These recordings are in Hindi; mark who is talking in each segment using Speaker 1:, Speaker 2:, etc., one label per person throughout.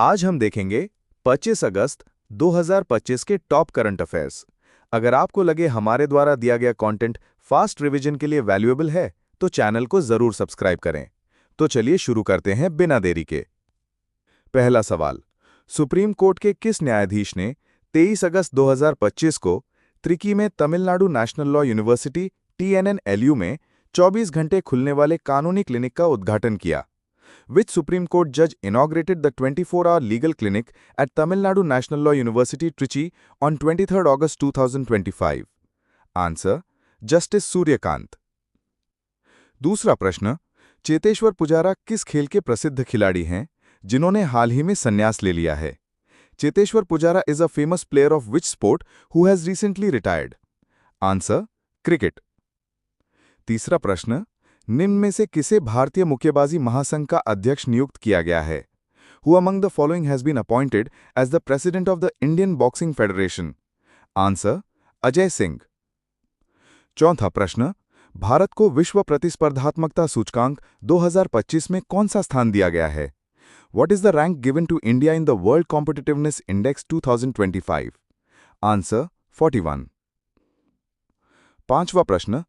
Speaker 1: आज हम देखेंगे 25 अगस्त 2025 के टॉप करंट अफेयर्स। अगर आपको लगे हमारे द्वारा दिया गया कंटेंट फास्ट रिवीजन के लिए वैल्यूएबल है, तो चैनल को जरूर सब्सक्राइब करें। तो चलिए शुरू करते हैं बिना देरी के। पहला सवाल, सुप्रीम कोर्ट के किस न्यायाधीश ने 23 अगस्त 2025 को त्रिची में Tamil Nadu national law university TNNLU में 24 घंटे खुलने वाले कानूनी क्लिनिक का उद्घाटन किया? Which Supreme Court judge inaugurated the 24-hour legal clinic at Tamil Nadu National Law University, Trichy on 23 August 2025? Answer: Justice Suryakant. दूसरा प्रश्न, चेतेश्वर पुजारा किस खेल के प्रसिद्ध खिलाड़ी हैं जिन्होंने हाल ही में संन्यास ले लिया है? Cheteshwar Pujara is a famous player of which sport who has recently retired? Answer: Cricket. तीसरा प्रश्न, निम्न में से किसे भारतीय मुक्केबाजी महासंघ का अध्यक्ष नियुक्त किया गया है? Who among the following has been appointed as the president of the Indian Boxing Federation? Answer: Ajay Singh. चौथा प्रश्न, भारत को विश्व प्रतिस्पर्धात्मकता सूचकांक 2025 में कौन सा स्थान दिया गया है? What is the rank given to India in the World Competitiveness Index 2025? Answer: 41. पांचवा प्रश्न,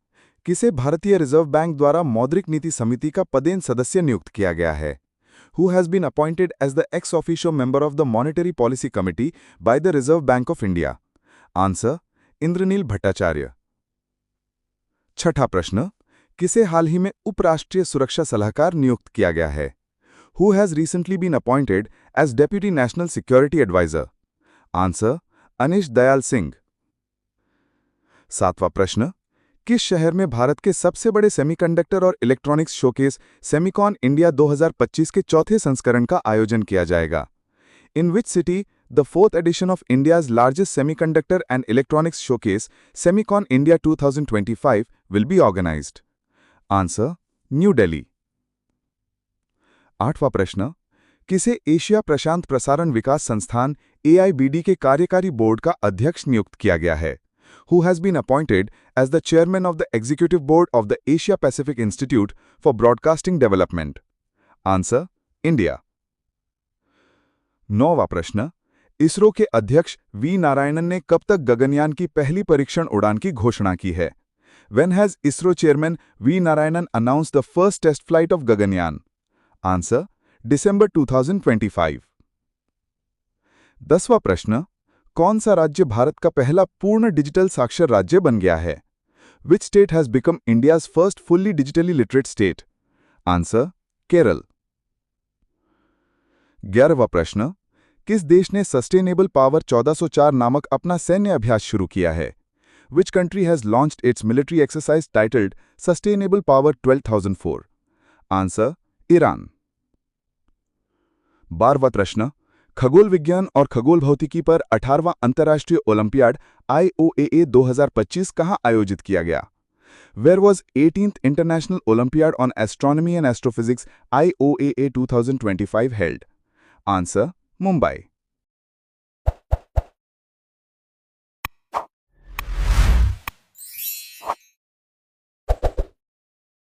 Speaker 1: किसे भारतीय रिजर्व बैंक द्वारा मौद्रिक नीति समिति का पदेन सदस्य नियुक्त किया गया है? Who has been appointed as the ex officio member of the Monetary Policy Committee by the Reserve Bank of India? Answer: Indranil Bhattacharya. छठा प्रश्न, किसे हाल ही में उपराष्ट्रीय सुरक्षा सलाहकार नियुक्त किया गया है? Who has recently been appointed as Deputy National Security Advisor? Answer: अनिश दयाल सिंह. सातवां प्रश्न, किस शहर में भारत के सबसे बड़े सेमीकंडक्टर और इलेक्ट्रॉनिक्स शोकेस सेमिकॉन इंडिया 2025 के चौथे संस्करण का आयोजन किया जाएगा? In which city the fourth edition of India's largest semiconductor and electronics showcase Semicon India 2025 will be organised? Answer: New Delhi. आठवां प्रश्न, किसे एशिया प्रशांत प्रसारण विकास संस्थान AIBD के कार्यकारी बोर्ड का अध्यक्ष नियुक्त किया गया है? Who has been appointed as the chairman of the executive board of the Asia Pacific Institute for Broadcasting Development? Answer: India. नौवां प्रश्न, इसरो के अध्यक्ष V. नारायणन ने कब तक गगनयान की पहली परीक्षण उड़ान की घोषणा की है? When has ISRO chairman V. Narayanan announced the first test flight of Gaganyaan? Answer: December 2025. 10वां प्रश्न, कौन सा राज्य भारत का पहला पूर्ण डिजिटल साक्षर राज्य बन गया है? Which state has become India's first fully digitally literate state? Answer: Kerala. 11वां प्रश्न, किस देश ने सस्टेनेबल पावर 1404 नामक अपना सैन्य अभ्यास शुरू किया है? Which country has launched its military exercise titled Sustainable Power 12004? Answer: Iran. 12वां प्रश्न, खगोल विज्ञान और खगोल भौतिकी पर 18वां अंतर्राष्ट्रीय ओलंपियाड IOAA 2025 कहां आयोजित किया गया? Where was 18th International Olympiad on Astronomy and Astrophysics IOAA 2025 held? Answer: Mumbai.